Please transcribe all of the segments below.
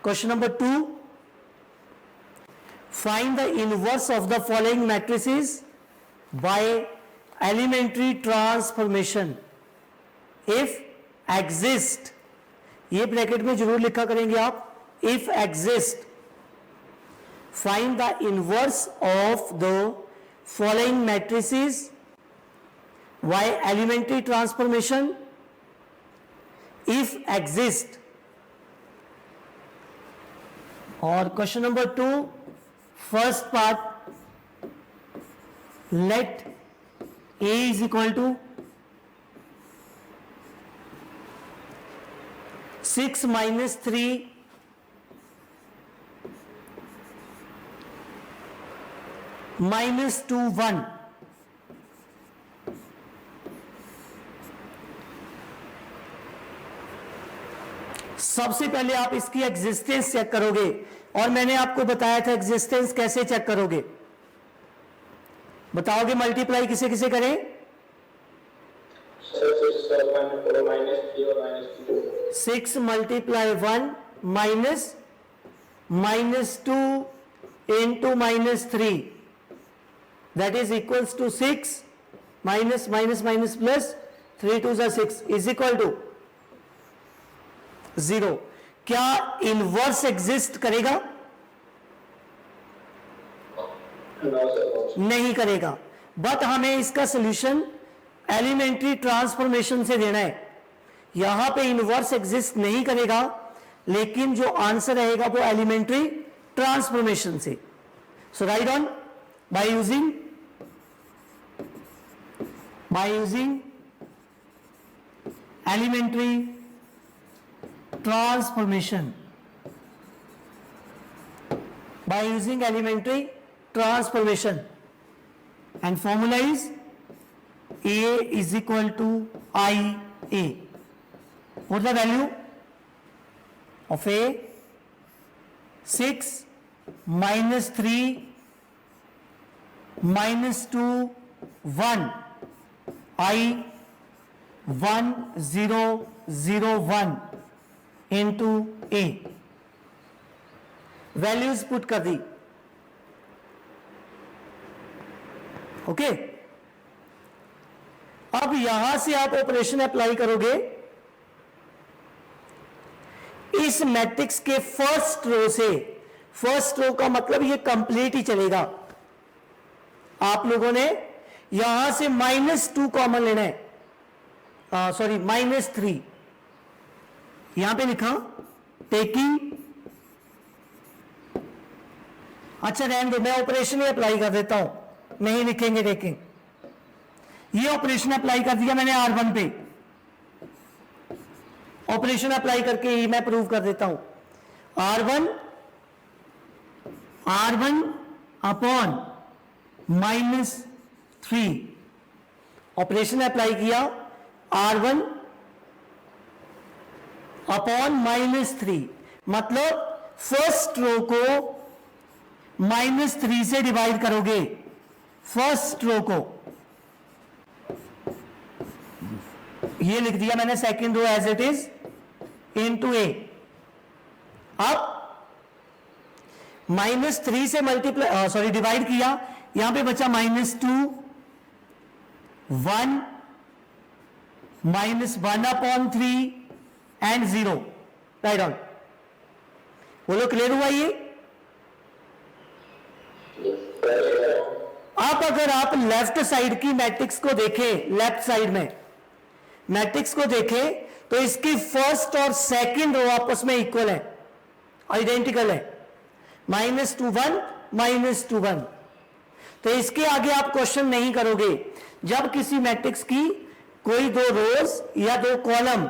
Question number 2, find the inverse of the following matrices by elementary transformation if exist, ये bracket में जरूर लिखा करेंगे आप, if exist, find the inverse of the following matrices by elementary transformation if exist. और question number 2, first part, let A is equal to 6 minus 3 minus 2 1. सबसे पहले आप इसकी एग्जिस्टेंस चेक करोगे, और मैंने आपको बताया था एग्जिस्टेंस कैसे चेक करोगे, बताओगे मल्टीप्लाई किसे किसे करें? 6 multiply 1 minus 2 into -3, that is equals to 6 minus minus minus plus 3 2 6 is equal to 0. क्या इनवर्स एग्जिस्ट करेगा? नहीं करेगा, बट हमें इसका सॉल्यूशन एलिमेंट्री ट्रांसफॉर्मेशन से देना है. यहां पे इनवर्स एग्जिस्ट नहीं करेगा, लेकिन जो आंसर रहेगा वो एलिमेंट्री ट्रांसफॉर्मेशन से. So write on by using elementary transformation, by using elementary transformation, and formula is A is equal to IA. What the value of A? 6 minus 3 minus 2 1, I 1 0 0 1 into A. Values put कर दी. Okay, अब यहां से आप operation apply करोगे. इस matrix के first row से, first row का मतलब ये कंप्लीट ही चलेगा. आप लोगों ने यहां से -2 कॉमन लेना है, सॉरी -3 यहां पे लिखा टेकिंग. अच्छा रहने दो, मैं ऑपरेशन ही अप्लाई कर देता हूं, नहीं लिखेंगे टेकिंग. ये ऑपरेशन अप्लाई कर दिया मैंने R1 पे, ऑपरेशन अप्लाई करके ही मैं प्रूव कर देता हूं. R1 अपॉन -3, ऑपरेशन अप्लाई किया, R1 अपॉन -3, मतलब फर्स्ट रो को -3 से डिवाइड करोगे. फर्स्ट रो को ये लिख दिया मैंने, second row as it is into A. अब -3 से मल्टीप्लाई सॉरी डिवाइड किया, यहां पे बचा -2 1 -1/3 एंड 0. Right on. बोलो क्लियर हुआ ये? आप अगर आप लेफ्ट साइड की मैट्रिक्स को देखें, लेफ्ट साइड में मैट्रिक्स को देखें, तो इसकी फर्स्ट और सेकंड रो आपस में इक्वल है, आइडेंटिकल है, -2 1 -2 1. तो इसके आगे आप क्वेश्चन नहीं करोगे. जब किसी मैट्रिक्स की कोई दो रोज या दो कॉलम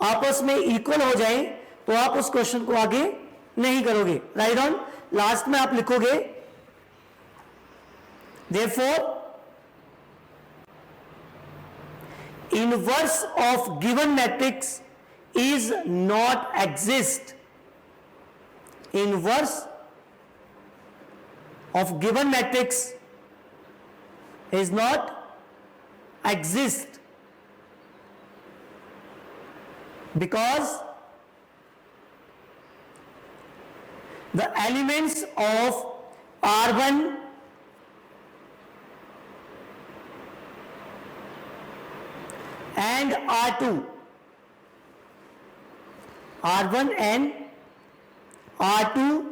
आपस में इक्वल हो जाए तो आप उस क्वेश्चन को आगे नहीं करोगे. Right on. लास्ट में आप लिखोगे therefore inverse of given matrix is not exist. Inverse of given matrix is not exist because the elements of R1 and R2, R1 and R2,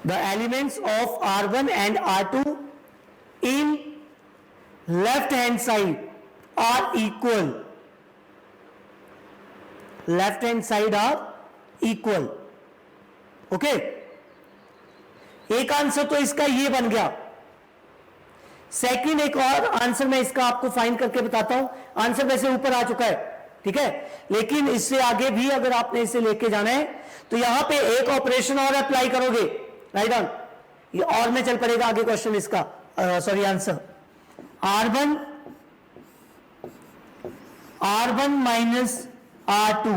the elements of R1 and R2 in left hand side are equal, left hand side are equal. Okay, एक answer तो इसका ये बन गया. Second एक और answer मैं इसका आपको फाइंड करके बताता हूं. आंसर वैसे ऊपर आ चुका है, ठीक है, लेकिन इससे आगे भी अगर आपने इसे लेके जाना है तो यहां पे एक ऑपरेशन और अप्लाई करोगे, राइट ऑन, ये और में चल पड़ेगा आगे क्वेश्चन इसका, sorry answer. R1 minus R2,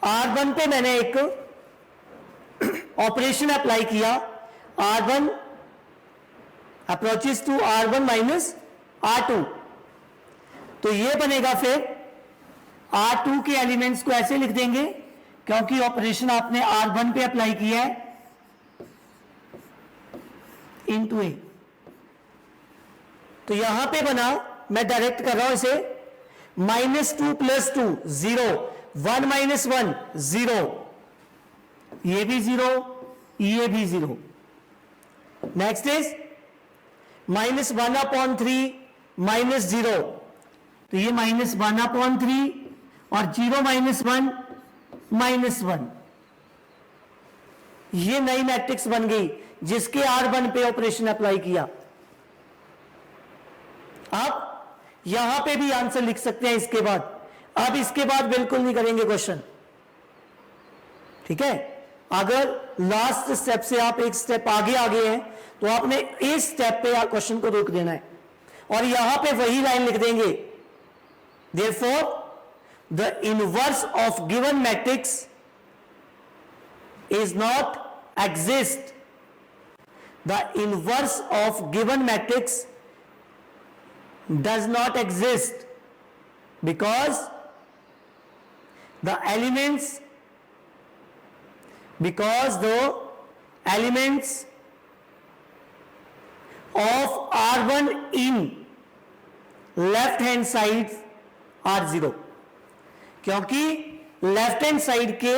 R1 पे मैंने एक ऑपरेशन अप्लाई किया, R1 approaches to R1 minus R2, तो ये बनेगा फिर R2 के एलिमेंट्स को ऐसे लिख देंगे क्योंकि ऑपरेशन आपने R1 पे अप्लाई किया है, इनटू ए. तो यहां पे बना, मैं डायरेक्ट कर रहा हूं इसे, -2 + 2 0, 1 - 1 0, ये भी 0, ये भी 0. नेक्स्ट इज -1/3 -0, तो ये -1/3 और 0 - 1 -1, ये नई मैट्रिक्स बन गई जिसके R1 पे ऑपरेशन अप्लाई किया. अब यहां पे भी आंसर लिख सकते हैं इसके बाद. अब इसके बाद बिल्कुल नहीं करेंगे क्वेश्चन, ठीक है. अगर लास्ट स्टेप से आप एक स्टेप आगे आ गए हैं तो आपने इस स्टेप पे क्वेश्चन को रोक देना है और यहां पे वही लाइन लिख देंगे. Therefore the inverse of given matrix is not exist, the inverse of given matrix does not exist because the elements of R1 in left hand side are 0, क्योंकि लेफ्ट हैंड साइड के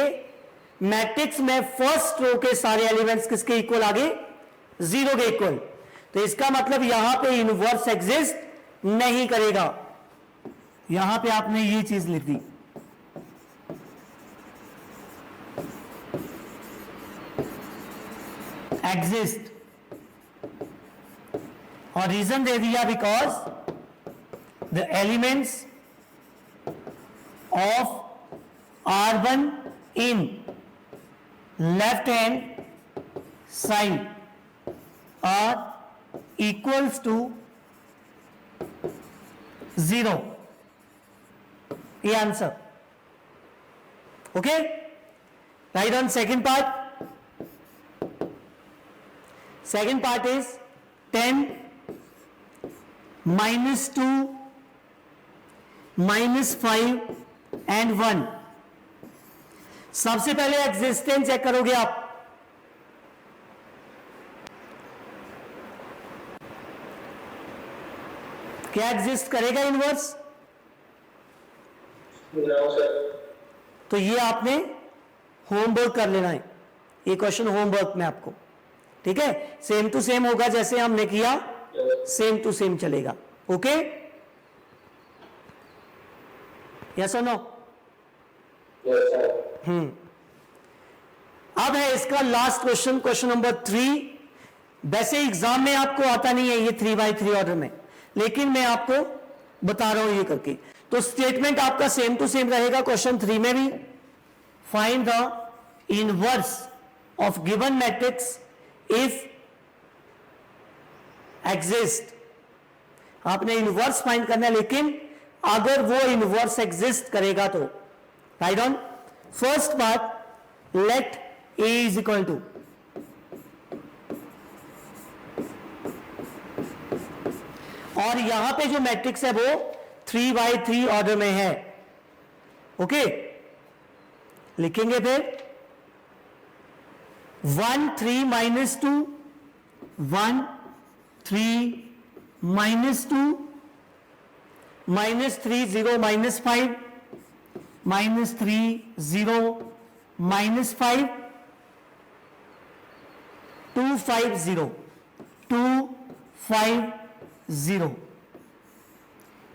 matrix में first row के सारे elements किसके equal आ गए, 0 के equal. तो इसका मतलब यहां पे इनवर्स एग्जिस्ट नहीं करेगा. यहां पे आपने ये चीज लिख दी, एग्जिस्ट, और रीजन दे दिया because the elements of R1 in left hand side are equals to 0, ये answer. Okay, right on. Second part, second part is 10 -2 -5 and 1. सबसे पहले एग्जिस्टेंस चेक करोगे आप. क्या एग्जिस्ट करेगा इनवर्स? तो ये आपने होमवर्क कर लेना है, ये क्वेश्चन होमवर्क में आपको, ठीक है. सेम टू सेम होगा जैसे हमने किया, सेम टू सेम चलेगा. ओके, यस और नो? अब है इसका लास्ट क्वेश्चन, क्वेश्चन नंबर 3. वैसे एग्जाम में आपको आता नहीं है ये 3x3 ऑर्डर में, लेकिन मैं आपको बता रहा हूं ये करके. तो स्टेटमेंट आपका सेम टू सेम रहेगा क्वेश्चन 3 में भी. Find the inverse of given matrix if exist. आपने इनवर्स फाइंड करना है, लेकिन अगर वो इनवर्स एग्जिस्ट करेगा तो. Right on. First part, let A is equal to, और यहां पे जो मैट्रिक्स है वो 3x3 ऑर्डर में है. ओके, लिखेंगे फिर 1 3 minus 2, 1 3 minus 2, minus 3 0 minus 5, minus 3 0 minus 5, 2 5 0, 2 5 0।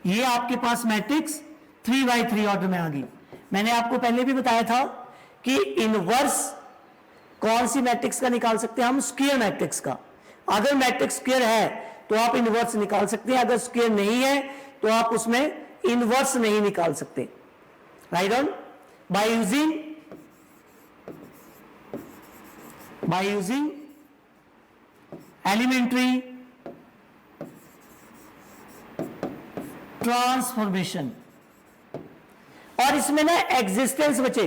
ये आपके पास मैट्रिक्स 3x3 ऑर्डर में आ गई। मैंने आपको पहले भी बताया था कि इनवर्स कौन सी मैट्रिक्स का निकाल सकते हैं हम? स्क्वायर मैट्रिक्स का। अगर मैट्रिक्स स्क्वायर है तो आप इनवर्स निकाल सकते हैं, अगर स्क्वायर नहीं है तो आप उसमें इनवर्स नहीं निकाल सकते। Right on? By using elementary transformation. और इसमें ना एग्जिस्टेंस बचे।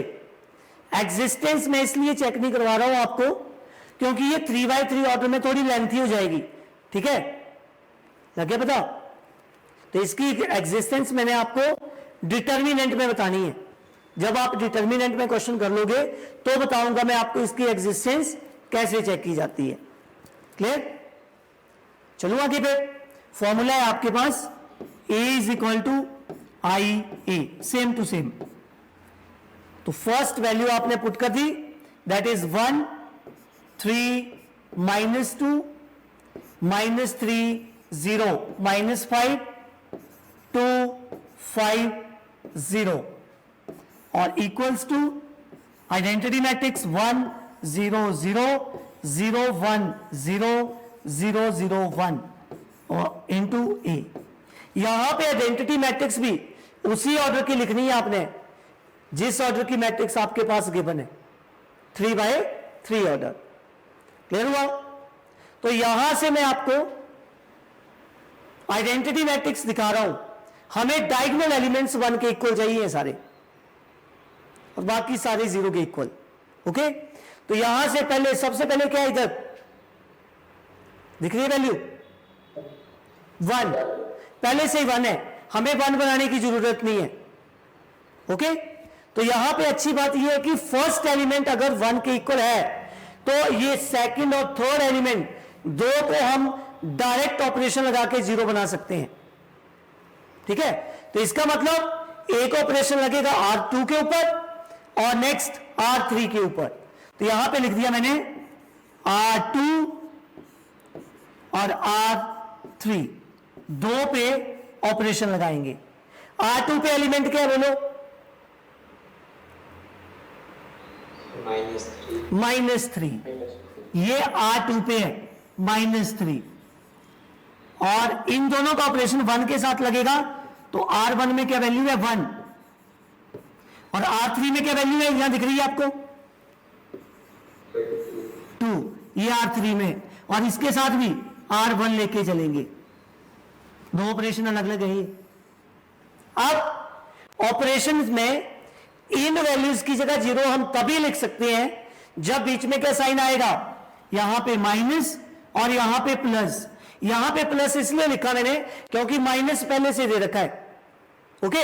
एग्जिस्टेंस में इसलिए चेक नहीं करवा रहा हूं आपको क्योंकि ये 3x3 ऑर्डर में थोड़ी लेंथी हो जाएगी। ठीक है, लगे पता? तो इसकी एग्जिस्टेंस मैंने आपको डिटर्मिनेंट में बतानी है। जब आप डिटर्मिनेंट में क्वेश्चन कर लोगे तो बताऊंगा मैं आपको इसकी एग्जिस्टेंस कैसे चेक की जाती है। क्लियर? चलो आगे पे। फॉर्मूला है आपके पास A is equal to I A, same to same. तो फर्स्ट वैल्यू आपने पुट कर दी, that is 1 3 minus 2 minus 3 0 minus 5 2 5 0 और इक्वल्स टू आइडेंटिटी मैट्रिक्स 1 0 0 0 1 0 0 0 1 और इनटू ए। यहां पे आइडेंटिटी मैट्रिक्स भी उसी ऑर्डर की लिखनी है आपने जिस ऑर्डर की मैट्रिक्स आपके पास गिवन है, 3x3 ऑर्डर। क्लियर हुआ? तो यहां से मैं आपको आइडेंटिटी मैट्रिक्स दिखा रहा हूं। हमें डायगोनल एलिमेंट्स 1 के इक्वल चाहिए सारे और बाकी सारे 0 के इक्वल। ओके, तो यहां से पहले सबसे पहले क्या है, इधर दिख रही है वैल्यू 1, पहले से ही 1 है, हमें 1 बनाने की जरूरत नहीं है। ओके, तो यहां पे अच्छी बात यह है कि फर्स्ट एलिमेंट अगर 1 के इक्वल है तो ये सेकंड और थर्ड एलिमेंट दो को हम डायरेक्ट ऑपरेशन लगा के 0 बना सकते हैं। ठीक है, तो इसका मतलब एक ऑपरेशन लगेगा R2 के ऊपर और नेक्स्ट R3 के ऊपर। तो यहां पे लिख दिया मैंने R2 और R3 दो पे ऑपरेशन लगाएंगे। R2 पे एलिमेंट क्या है बोलो? -3। ये R2 पे है -3 और इन दोनों का ऑपरेशन 1 के साथ लगेगा तो R1 में क्या वैल्यू है 1 और R3 में क्या वैल्यू है यहां दिख रही है आपको 2। ये R3 में और इसके साथ भी R1 लेके चलेंगे, दो ऑपरेशन अलग अलग है। अब ऑपरेशन में इन वैल्यूज की जगह 0 हम तभी लिख सकते हैं जब बीच में क्या साइन आएगा, यहां पे माइनस और यहां पे प्लस। यहां पे प्लस इसलिए लिखा मैंने क्योंकि माइनस पहले से दे रखा है। ओके,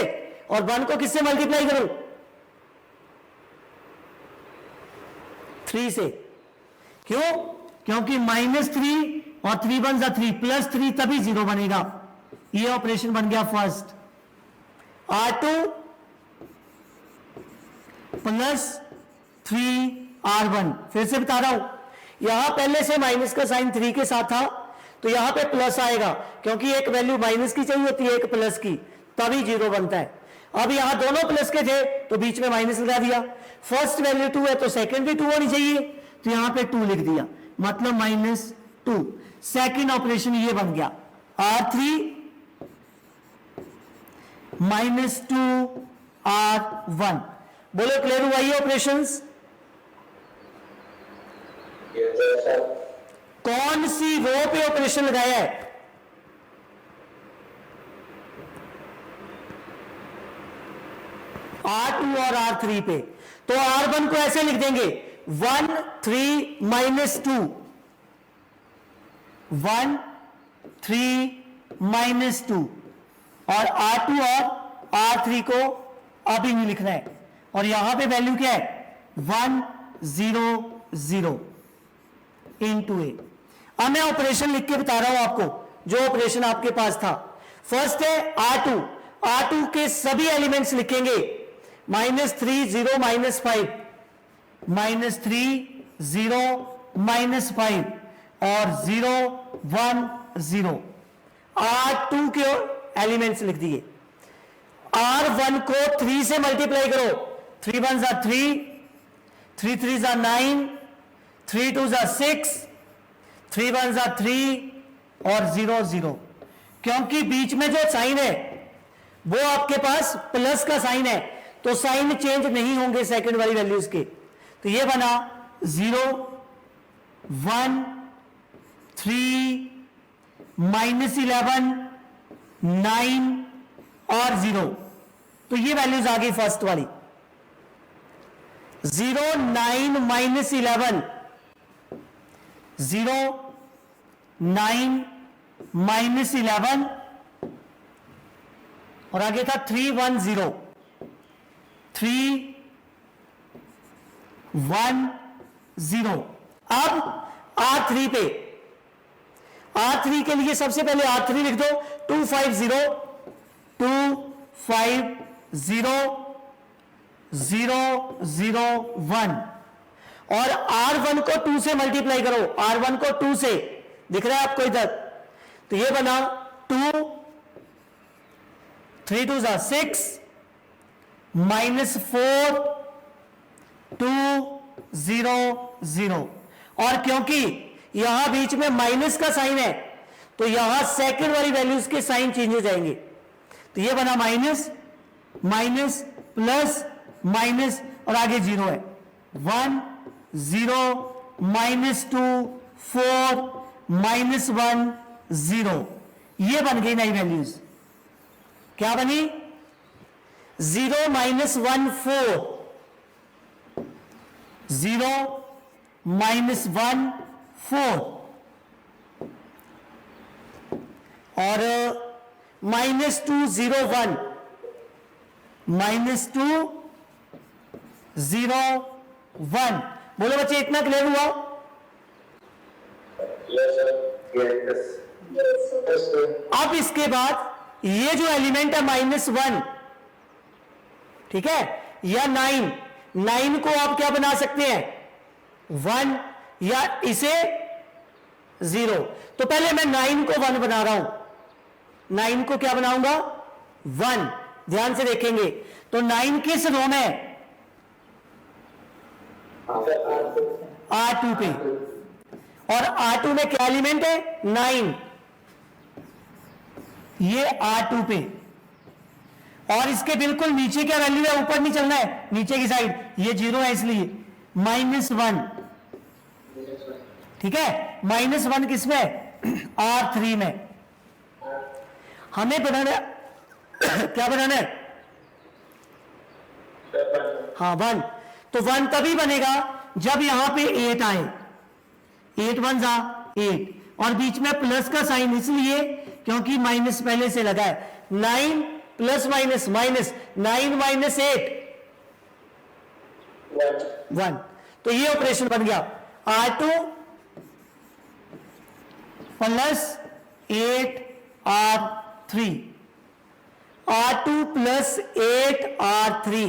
और 1 को किससे मल्टीप्लाई करूं? 3 से। क्यों? क्योंकि -3 और 3 1 जा 3 +3 तभी 0 बनेगा। ये ऑपरेशन बन गया फर्स्ट। R2 +3 R1। फिर से बता रहा हूं, यहां पहले से माइनस का साइन 3 के साथ था तो यहां पे प्लस आएगा क्योंकि एक वैल्यू माइनस की चाहिए होती है एक प्लस की, तभी 0 बनता है। अब यहां दोनों प्लस के थे तो बीच में माइनस लगा दिया। फर्स्ट वैल्यू 2 है तो सेकंड भी 2 होनी चाहिए तो यहां पे 2 लिख दिया, मतलब -2। सेकंड ऑपरेशन ये बन गया R3 -2 R1। बोलो क्लियर हुआ ये ऑपरेशंस? कौन सी रो पे ऑपरेशन लगाया है? R2 और R3 पे। तो R1 को ऐसे लिख देंगे 1 3 -2 1 3 -2 और R2 और R3 को अभी नहीं लिखना है और यहां पे वैल्यू क्या है 1 0 0। इंटू ए। अब मैं ऑपरेशन लिख के बता रहा हूं आपको, जो ऑपरेशन आपके पास था। फर्स्ट है R2, R2 के सभी एलिमेंट्स लिखेंगे, -3 0 -5, -3 0 -5 और 0 1 0। R2 के एलिमेंट्स लिख दिए। R1 को 3 से मल्टीप्लाई करो, 3 1 जा 3, 3 3 जा 9, 3 2 जा 6, 3 1 जा 3 और 0 0। क्योंकि बीच में जो साइन है वो आपके पास प्लस का साइन है, तो साइन चेंज नहीं होंगे सेकंड वाली वैल्यूज के। तो ये बना 0 1 3 -11 9 और 0। तो ये वैल्यूज आ गई फर्स्ट वाली। 0 9 -11, 0 9 -11 और आगे था 3 1 0, 3 1 0। अब R3 पे, R3 के लिए सबसे पहले R3 लिख दो, 2 5 0 2 5 0 0 0 1 और R1 को 2 से मल्टीप्लाई करो, R1 को 2 से, दिख रहा है आपको इधर। तो ये बना 2 3 2 जा 6 -4 2 0 0। और क्योंकि यहां बीच में माइनस का साइन है तो यहां सेकंड वाली वैल्यूज के साइन चेंज हो जाएंगे। तो ये बना माइनस माइनस प्लस माइनस और आगे 0 है, 1 0 -2 4 -1 0। ये बन गई नई वैल्यूज। क्या बनी? 0 -1 4, 0 -1 4 और -2 0 1, -2 0 1। बोलो बच्चे, इतना क्लियर हुआ? अब इसके बाद ये जो एलिमेंट है -1, ठीक है, या 9, 9 को आप क्या बना सकते हैं? 1 या इसे 0। तो पहले मैं 9 को 1 बना रहा हूं, 9 को क्या बनाऊंगा? 1। ध्यान से देखेंगे तो 9 किस रो में है? R2 पे। और R2 में क्या एलिमेंट है? 9। ये R2 पे। और इसके बिल्कुल नीचे क्या वैल्यू है? ऊपर नहीं चलना है, नीचे की साइड। ये 0 है इसलिए -1, ठीक है। -1 किसमें? R3 में। हमें बनाना क्या बनाना है? हाँ 1। तो 1 तभी बनेगा जब यहां पे 8 आए, 8 1 जा 8 और बीच में प्लस का साइन इसलिए क्योंकि माइनस पहले से लगा है। 9 प्लस माइनस माइनस, 9 - 8 1। तो ये ऑपरेशन बन गया R2 plus 8 R3, R2 plus 8 R3।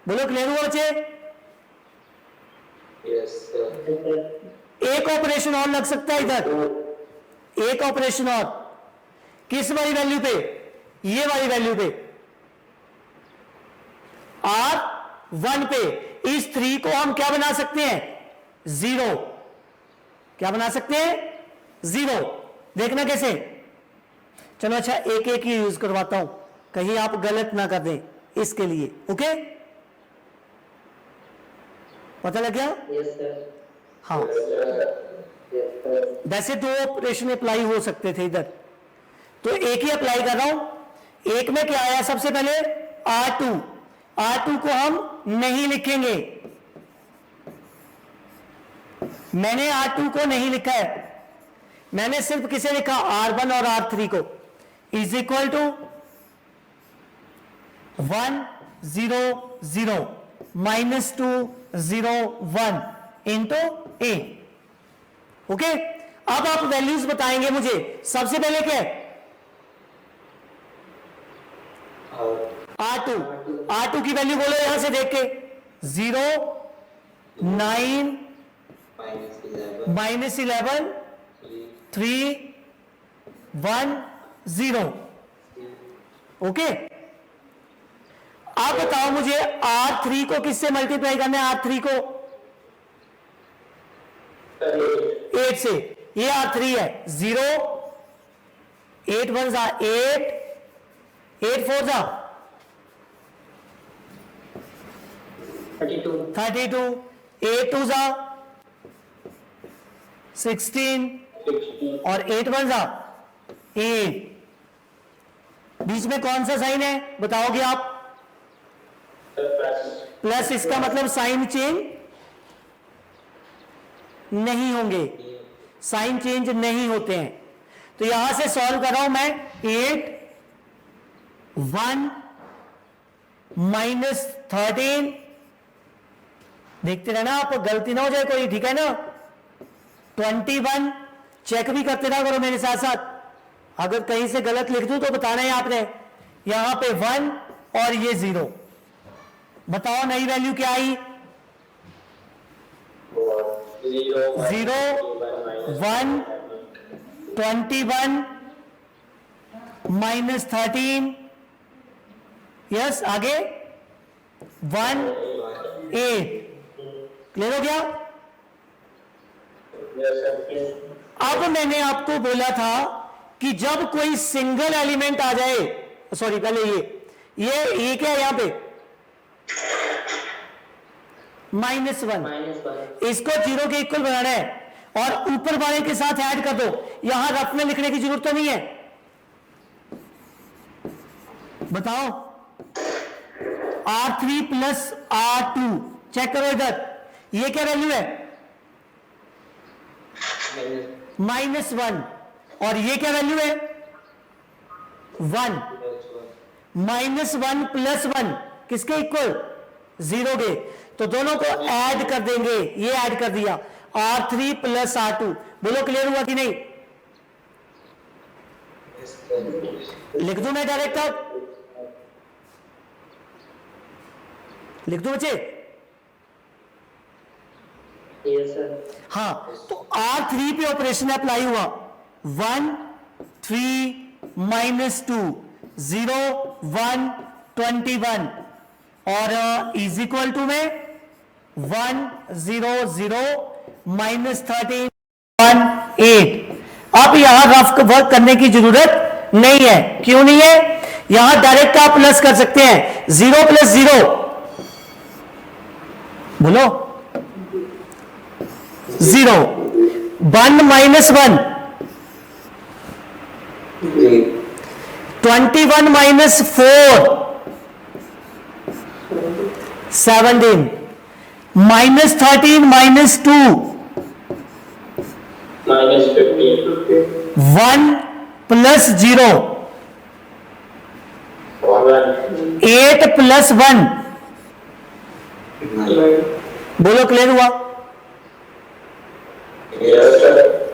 बोलो क्लियर हुआ बच्चे? एक ऑपरेशन और लग सकता है इधर, एक ऑपरेशन और। किस वाली वैल्यू पे? ये वाली वैल्यू पे, R1 पे। इस 3 को हम क्या बना सकते हैं? 0। क्या बना सकते हैं? 0। देखना कैसे? चलो अच्छा, एक एक ही यूज करवाता हूं, कहीं आप गलत ना कर दें, इसके लिए। ओके, पता लग गया? Yes, sir. हाँ, Yes, sir. वैसे 2 ऑपरेशन अप्लाई हो सकते थे इधर, तो एक ही अप्लाई कर रहा हूं। एक में क्या आया? सबसे पहले R2, R2 को हम नहीं लिखेंगे, मैंने R2 को नहीं लिखा है, मैंने सिर्फ किसे लिखा? R1 और R3 को। Is equal to 1 0 0 -2 0 1 into A. Okay, अब आप वैल्यूज बताएंगे मुझे। सबसे पहले क्या है? R2। R2 की वैल्यू बोलो यहां से देख के। 0, 9, -11, 3, 1, 0। ओके, आप बताओ मुझे R3 को किससे मल्टीप्लाई करना है? R3 को 8 से। ये R3 है। 0, 8 1 जा 8, 8 4 जा 32, 8 2 जा 16 और 8 1 जा 8। बीच में कौन सा साइन है बताओगे आप? प्लस। इसका मतलब साइन चेंज नहीं होंगे, साइन चेंज नहीं होते हैं। तो यहां से सॉल्व कर रहा हूं मैं। 8 1 -13, देखते रहना आप, गलती ना हो जाए कोई, ठीक है ना? 21, चेक भी करते रहा करो मेरे साथ साथ, अगर कहीं से गलत लिख दूं तो बताना है आपने। यहां पे 1 और ये 0। बताओ नई वैल्यू क्या आई? 0 1 21 -13, यस, आगे 1 8। क्लियर हो गया? अब मैंने आपको बोला था कि जब कोई सिंगल एलिमेंट आ जाए, सॉरी पहले ये क्या है यहां पे? -1, इसको 0 के इक्वल बनाना है और ऊपर वाले के साथ ऐड कर दो। यहां रफ में लिखने की जरूरत तो नहीं है। बताओ R3 प्लस R2, चेक करो इधर, ये क्या वैल्यू है? -1। और ये क्या वैल्यू है? 1। -1 प्लस 1 किसके इक्वल? 0 के। तो दोनों को ऐड कर देंगे, ये ऐड कर दिया, R3 प्लस R2। बोलो क्लियर हुआ कि नहीं? लिख दूं मैं डायरेक्ट? अब लिख दूं बच्चे? हाँ, तो R3 पे ऑपरेशन अप्लाई हुआ। 1 3 -2 0 1 21 और इज इक्वल टू में 1 0 0 -13 1 8। अब यहां रफ वर्क करने की जरूरत नहीं है। क्यों नहीं है? यहां डायरेक्ट आप प्लस कर सकते हैं। 0 + 0 बोलो 0। 1 - 1 21 - 4 17 -13 - 2 1 + 0 8 + 1। बोलो क्लियर हुआ?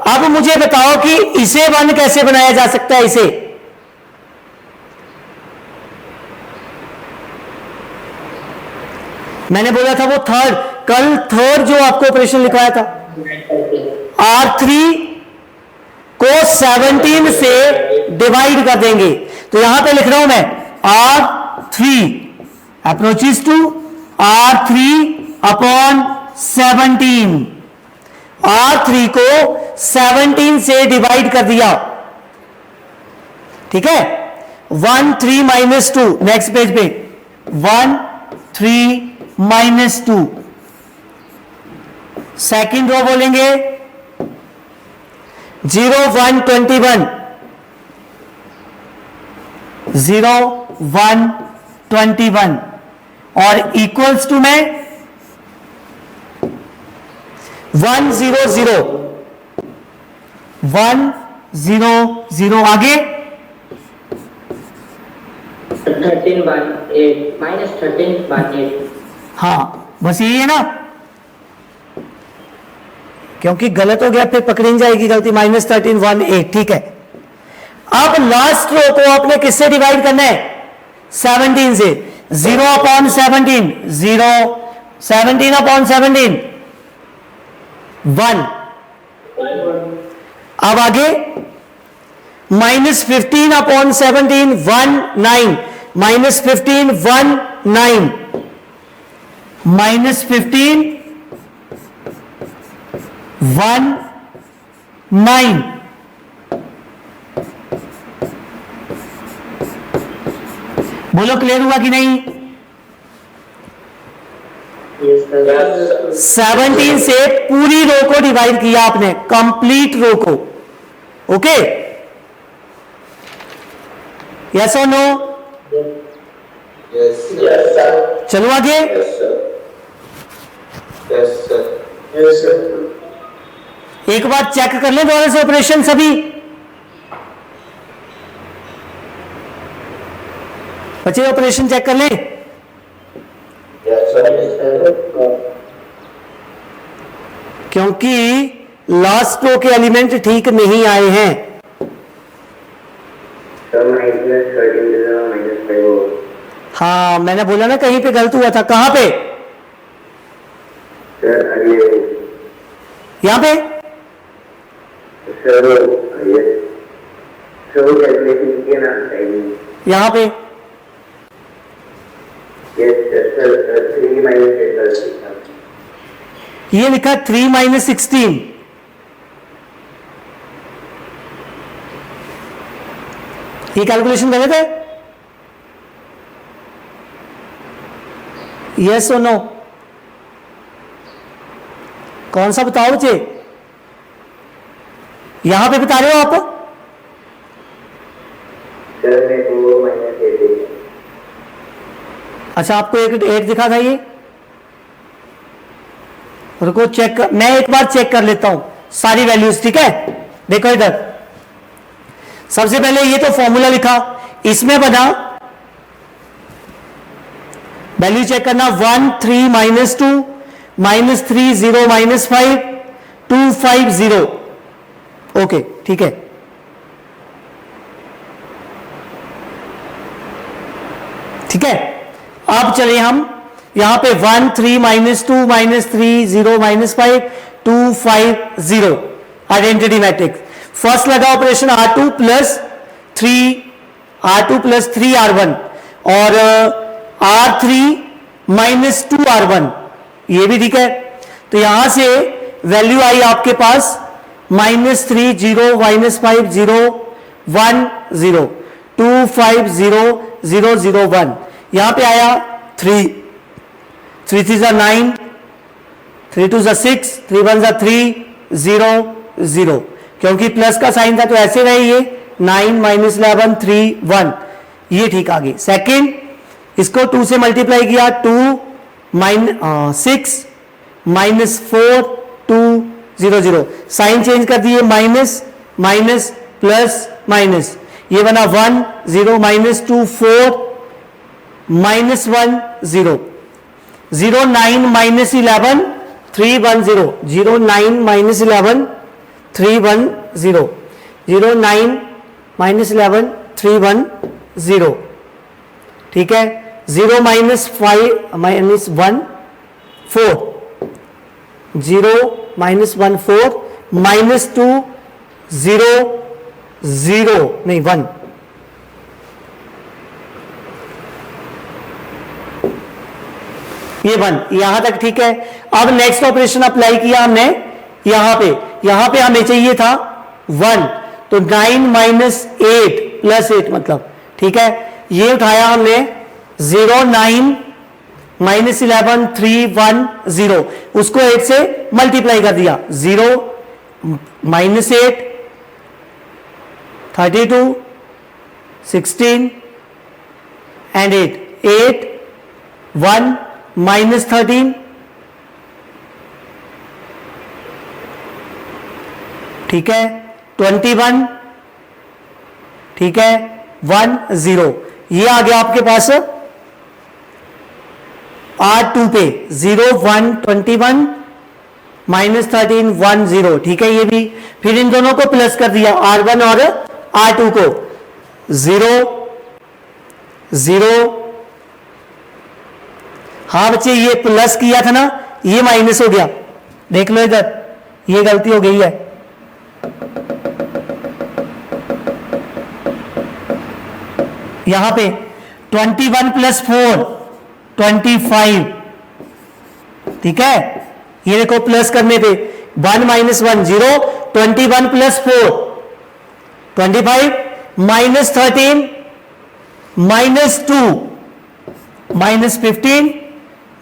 अब मुझे बताओ कि इसे 1 कैसे बनाया जा सकता है? इसे मैंने बोला था वो थर्ड, कल थर्ड जो आपको ऑपरेशन लिखवाया था, R3 को 17 से डिवाइड कर देंगे। तो यहां पे लिख रहा हूं मैं R3 approaches to R3 upon 17। R3 को 17 से डिवाइड कर दिया, ठीक है? 1 3 -2, नेक्स्ट पेज पे 1 3 -2। सेकेंड रो बोलेंगे 0 1 21 0 1 21 और इक्वल्स टू में 1 0 0 1 0 0। आगे 13/8 -13/8। हाँ, बस यही है ना? क्योंकि गलत हो गया फिर पकड़ी नहीं जाएगी गलती। -13 1 8, ठीक है। अब लास्ट रो को आपने किससे डिवाइड करना है? 17 से। 0 अपॉन 17, 0, 17 अपॉन 17 1। अब आगे -15 अपॉन 17 1 9, -15 1 9, -15 1 9। बोलो क्लियर हुआ कि नहीं? Yes, sir. 17 से पूरी रो को डिवाइड किया आपने, कंप्लीट रो को। ओके, यस और नो? Yes, sir. चलो आगे। Yes, sir. Yes, sir. Yes, sir. एक बार चेक कर लें दोबारा से ऑपरेशन सभी। बच्चे ऑपरेशन चेक कर लें। Yes, sir. Yes, sir. क्योंकि लास्ट रो के एलिमेंट ठीक नहीं आए हैं। Sir, -13 हाँ, मैंने बोला ना कहीं पे गलत हुआ था। कहां पे? Sir, ये यहां पे। सर ये सर कैलकुलेशन किया ना टाइमिंग। यहां पे यस सर 3 -8 ये लिखा 3 - 16। ये कैलकुलेशन गलत है? यस और नो? कौन सा बताओ बच्चे? यहां पे बता रहे हो आप? सर मैं 2 -8 अच्छा, आपको एक 8 दिखा था ये। रुको चेक मैं एक बार चेक कर लेता हूं सारी वैल्यूज, ठीक है? देखो इधर, सबसे पहले ये तो फॉर्मूला लिखा, इसमें बना वैल्यू चेक करना। 1 3 -2 -3 0 -5 2 5 0। ओके, ठीक है। ठीक है, अब चलिए हम यहां पे 1 3 -2 -3 0 -5 2 5 0 आइडेंटिटी मैट्रिक्स। फर्स्ट लगा ऑपरेशन R2 प्लस 3 R1 और R3 -2 R1, ये भी ठीक है। तो यहां से वैल्यू आई आपके पास -3 0 -5 0 1 0 2 5 0 0 0 1। यहां पे आया 3 3 3 9 3 2 6 3 1 3 0 0, क्योंकि प्लस का साइन था तो ऐसे रहे ये 9 -11 3 1, ये ठीक आ गई। सेकेंड, इसको 2 से मल्टीप्लाई किया 2 6 -4 2 0 0, साइन चेंज कर दिए माइनस माइनस प्लस माइनस, ये बना 1 0 -2 4 -1 0 0 9 -11 3 1 0 0 9 -11 3 1 0 0 9 -11 3 1 0, ठीक है। 0 -5 -1 4 0 -1 4 -2 0 0 नहीं 1, ये 1, यहां तक ठीक है। अब नेक्स्ट ऑपरेशन अप्लाई किया हमने यहां पे हमें चाहिए था 1, तो 9 -8 +8 मतलब, ठीक है। ये उठाया हमने 0 9 -11 3 1 0, उसको 8 से मल्टीप्लाई कर दिया 0 -8 32 16 एंड 8 1 -13, ठीक है 21, ठीक है 1 0, ये आ गया आपके पास R2 पे 0 1 21 -13 1 0, ठीक है ये भी। फिर इन दोनों को प्लस कर दिया, R1 और R2 को, 0 0। हाँ बच्चे ये प्लस किया था ना, ये माइनस हो गया, देख लो इधर, ये गलती हो गई है। यहां पे 21 + 4 25, ठीक है। ये देखो प्लस करने पे 1 - 1 0, 21 + 4 25, -13 -2 -15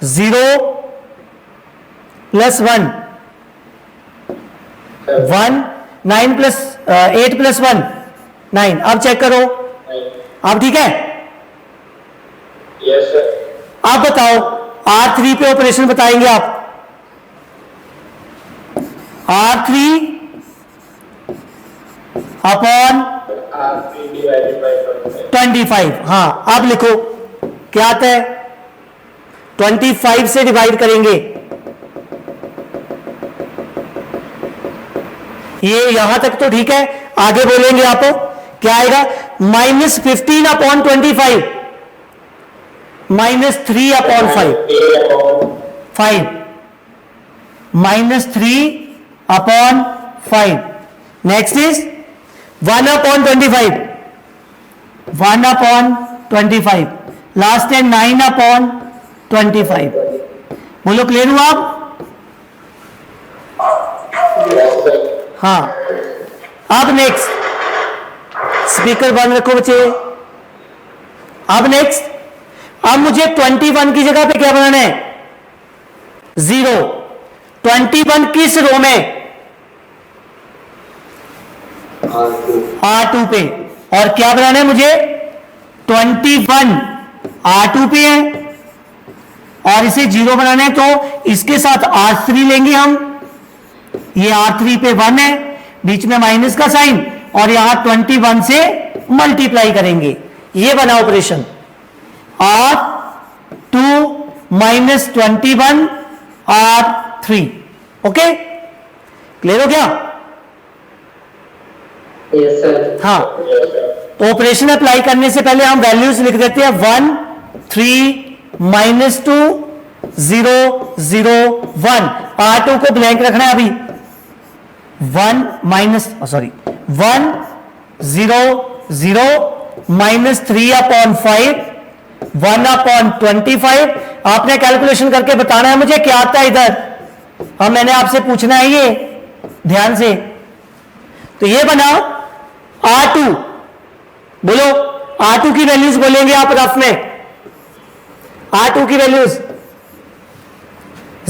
0 + 1 1 9 + 8 + 1 9। अब चेक करो, अब ठीक है। Yes sir. आप बताओ R3 पे ऑपरेशन बताएंगे आप, R3 upon R3 divided by 25। हाँ अब लिखो क्या आता है, 25 से डिवाइड करेंगे, ये यहां तक तो ठीक है। आगे बोलेंगे आप क्या आएगा, -15 upon 25, -3 upon 5 5 -3 upon 5। Next is 1 upon 25, 1 upon 25। Last है 9 अपॉन 25। बोलो क्लियर हुआ आप? हाँ अब नेक्स्ट, स्पीकर बंद रखो बच्चे। अब नेक्स्ट, अब मुझे 21 की जगह पे क्या बनाना है, 0। 21 किस रो में, R2 पे। और क्या बनाना है मुझे, 21 R2 पे है और इसे 0 बनाना है, तो इसके साथ R3 लेंगे हम। ये R3 पे 1 है, बीच में माइनस का साइन, और यहां 21 से मल्टीप्लाई करेंगे। ये बना operation, R2 - 21 R3। Okay clear हो गया? Yes sir. हाँ, तो ऑपरेशन अप्लाई करने से पहले हम वैल्यूज लिख देते हैं, 1 3 -2 0 0 1। R2 को ब्लैंक रखना है अभी, 1 0 0 -3 अपॉन 5 1 अपॉन 25। आपने कैलकुलेशन करके बताना है मुझे क्या आता है इधर। अब मैंने आपसे पूछना है ये ध्यान से। तो ये बना R2। बोलो R2 की वैल्यूज बोलेंगे आप रफ में, R2 की वैल्यूज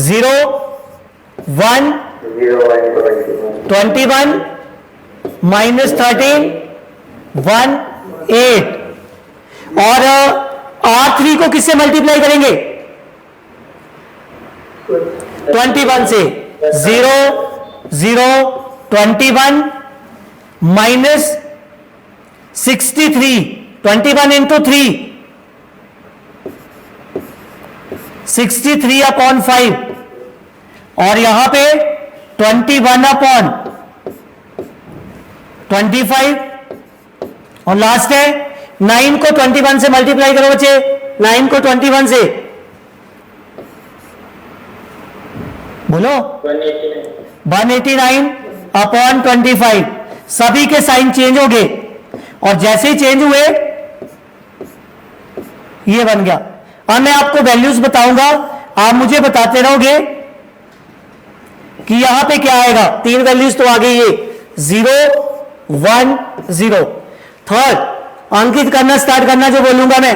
0 1 21 -13 1 8। और R3 को किससे मल्टीप्लाई करेंगे, 21 से। 0 0 21 -63 21 इंटू 3 63 अपॉन 5। और यहां पे 21 अपॉन 25। और लास्ट है 9 को 21 से मल्टीप्लाई करो बच्चे, 9 को 21 से बोलो 189 अपॉन 25। सभी के साइन चेंज हो गए, और जैसे ही चेंज हुए ये बन गया। अब मैं आपको वैल्यूज बताऊंगा, आप मुझे बताते रहोगे कि यहां पे क्या आएगा। 3 वैल्यूज तो आ गई, ये 0 1 0। थर्ड अंकित करना स्टार्ट करना, जो बोलूंगा मैं,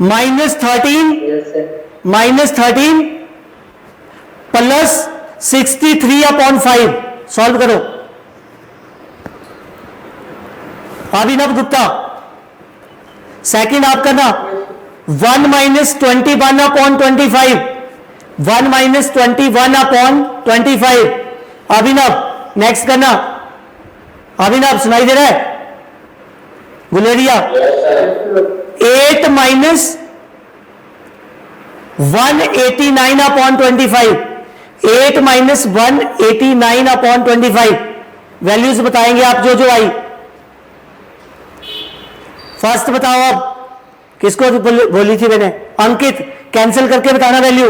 -13 प्लस 63 अपॉन 5। सॉल्व करो। अभिनव गुप्ता सेकंड आप करना, 1 - 21 अपॉन 25 1 - 21 अपॉन 25। अभिनव नेक्स्ट करना। अभिनव सुनाई दे रहा है? Guleria 8 - 189 upon 25। 8 minus 189 upon 25 values बताएंगे आप जो जो आई। फर्स्ट बताओ अब, किसको बोली थी मैंने? अंकित, कैंसिल करके बताना वैल्यू।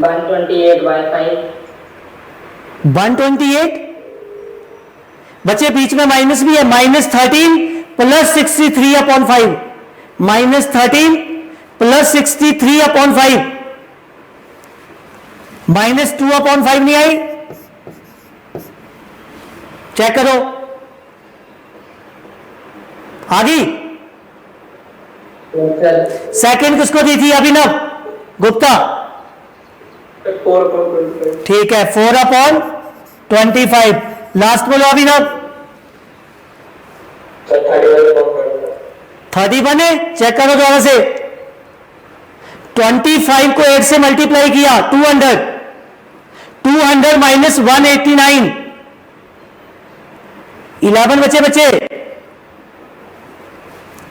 128/5। 128 बच्चे बीच में माइनस भी है, -13 plus 63 upon 5, -13 plus 63 upon 5, -2 upon 5 नहीं आई? चेक करो, आ गई? सेकंड किसको दी थी? अभिनव गुप्ता। 4/25। ठीक है, 4 अपॉन 25। लास्ट बोलो अभिनव। 30 बने? चेक करो दोबारा से। 25 को 8 से मल्टीप्लाई किया, 200 माइनस 189, 11 बचे।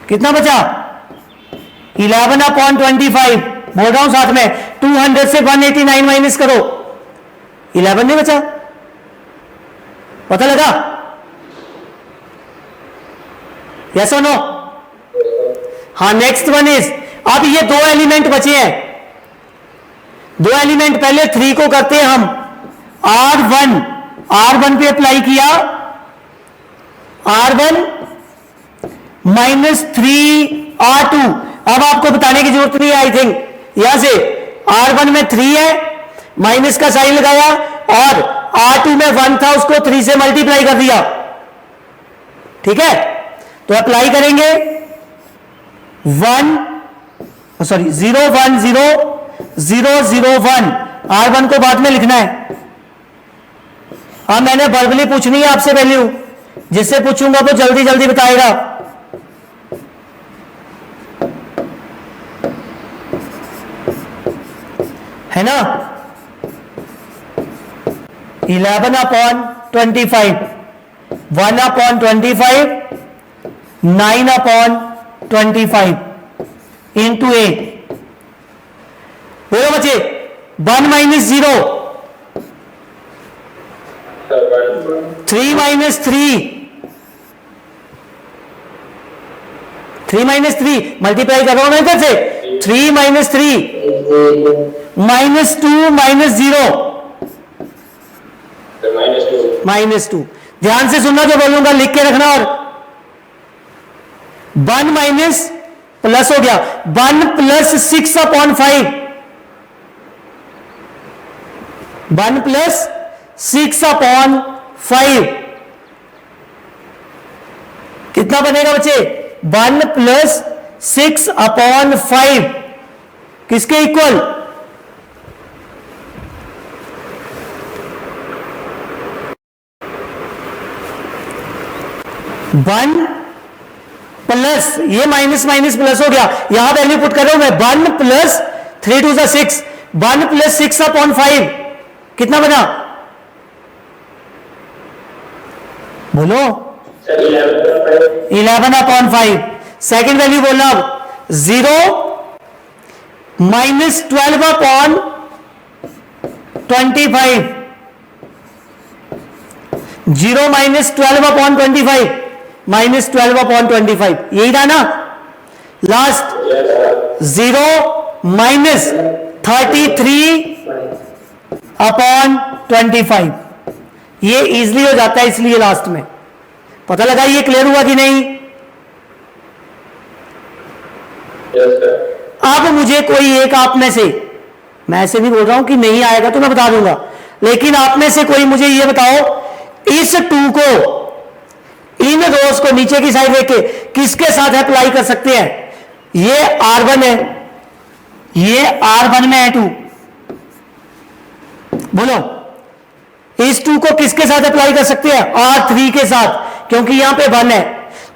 कितना बचा? 11 अपॉन 25। बोल रहा हूं साथ में, 200 से 189 माइनस करो, 11 नहीं बचा। पता लगा? यस और नो? हाँ, नेक्स्ट वन इज, अब ये दो एलिमेंट बचे हैं, दो एलिमेंट। पहले 3 को करते हैं हम, R1 पे अप्लाई किया, R1 -3R2। अब आपको बताने की जरूरत नहीं है, आई थिंक। यहां से R1 में 3 है, माइनस का साइन लगाया, और R2 में 1 था, उसको 3 से मल्टीप्लाई कर दिया। ठीक है, तो अप्लाई करेंगे 0 1 0 0 0 1। R1 को बाद में लिखना है। अब मैंने वर्बली पूछनी है आपसे वैल्यू, जिससे पूछूंगा वो जल्दी जल्दी बताएगा। है ना? 11 अपॉन 25, 1 अपॉन 25, 9 अपॉन 25 इंटू 8। बोलो बच्चे, 1 माइनस 0, 3 माइनस 3, 3 माइनस 3 मल्टीप्लाई कर रहा हूं ना इधर से, 3 माइनस 3, -2 -0, -2। ध्यान से सुनना जो बोलूंगा, लिख के रखना। और 1 माइनस प्लस हो गया, 1 प्लस 6 अपॉन 5, 1 प्लस 6 अपॉन 5 कितना बनेगा बच्चे? 1 प्लस 6 अपॉन 5 किसके इक्वल? 1 प्लस, ये माइनस माइनस प्लस हो गया, यहां वैल्यू पुट कर रहा हूं मैं। 1 प्लस 3 2 6, 1 प्लस 6 अपॉन 5 कितना बना? बोलो। 11 अपॉन 5। सेकेंड वैल्यू बोलना अब, 0 minus 12 upon 25, 0 minus 12 upon 25, minus 12 upon 25, यही था ना लास्ट। 0 माइनस 33 अपॉन 25, ये इजीली हो जाता है, इसलिए लास्ट में। पता लगा ये क्लियर हुआ कि नहीं? अब मुझे कोई एक आप में से, मैं ऐसे नहीं बोल रहा हूं कि नहीं आएगा तो मैं बता दूंगा, लेकिन आप में से कोई मुझे ये बताओ, इस 2 को, इन रोज को नीचे की साइड लेके किसके साथ अप्लाई कर सकते हैं? ये R1 है, ये R1 में है 2, बोलो। इस 2 को किसके साथ अप्लाई कर सकते हैं? R3 के साथ, क्योंकि यहां पे 1 है,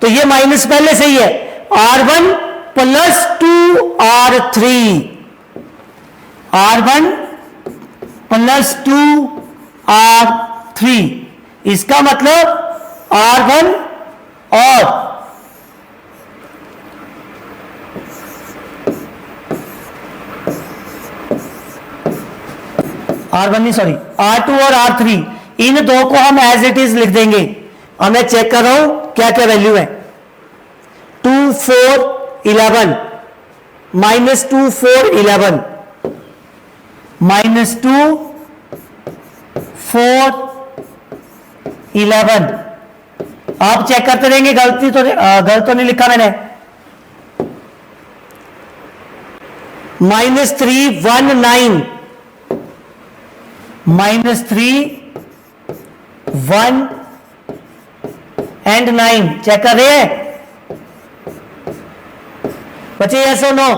तो ये माइनस पहले से ही है। R1 plus 2R3, R1 plus 2R3, इसका मतलब R1 और R1 नहीं, सॉरी, R2 और R3, इन दो को हम एज इट इज लिख देंगे। और मैं चेक कर रहा हूं क्या क्या वैल्यू है। 2 4 11 माइनस 2 4 11 माइनस 2 4 11। आप चेक करते रहेंगे, गलत तो नहीं लिखा मैंने। माइनस 3 1 9 माइनस 3 1 एंड 9 चेक कर रहे हैं बच्चे, यस और नो?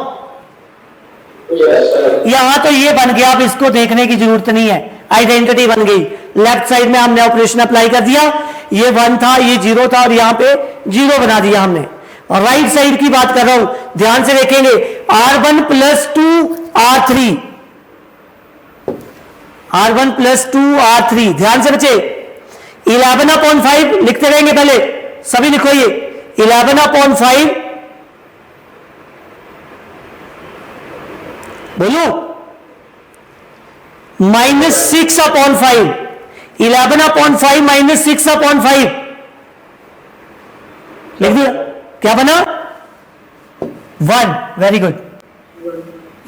यहां तो ये बन गया, अब इसको देखने की जरूरत नहीं है, आइडेंटिटी बन गई। लेफ्ट साइड में हमने ऑपरेशन अप्लाई कर दिया, ये 1 था, ये 0 था, और यहां पे 0 बना दिया हमने। और राइट साइड की बात कर रहा हूं, ध्यान से देखेंगे, R1 plus 2 R3, R1 plus 2 R3, ध्यान से बच्चे। 11/5 लिखते रहेंगे, पहले सभी लिखो ये 11/5, बोलो, माइनस 6/5, 11/5 माइनस 6/5 लिख दिया। क्या बना? 1, वेरी गुड,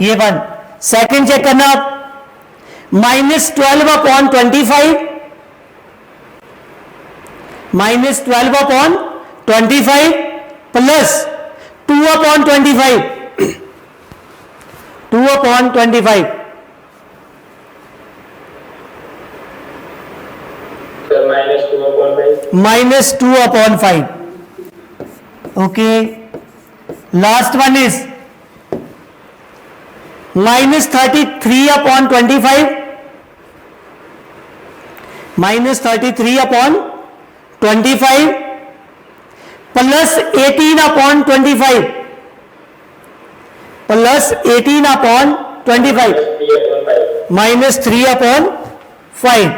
ये 1। सेकंड चेक करना आप, minus 12/25 minus 12/25 plus 2/25 2/25 minus 2/5। Okay, last one is minus 33/25 minus 33/25 plus 18/25 plus 18/25 minus 3/5।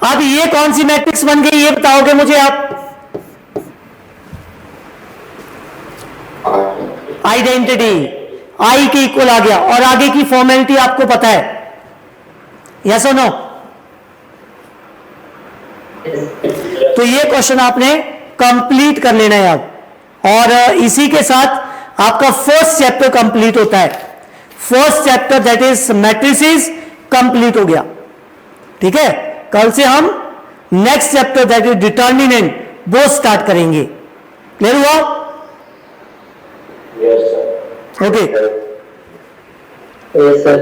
अब ये कौन सी मैट्रिक्स बन गई, ये बताओगे मुझे आप? आइडेंटिटी, आई के इक्वल आ गया, और आगे की फॉर्मेलिटी आपको पता है, यस और नो? तो ये क्वेश्चन आपने कंप्लीट कर लेना है अब, और इसी के साथ आपका फर्स्ट चैप्टर कंप्लीट होता है। First chapter that is matrices complete हो गया, ठीक है। कल से हम next chapter that is determinant वो स्टार्ट करेंगे। क्लियर हुआ? Yes sir. Okay, yes sir.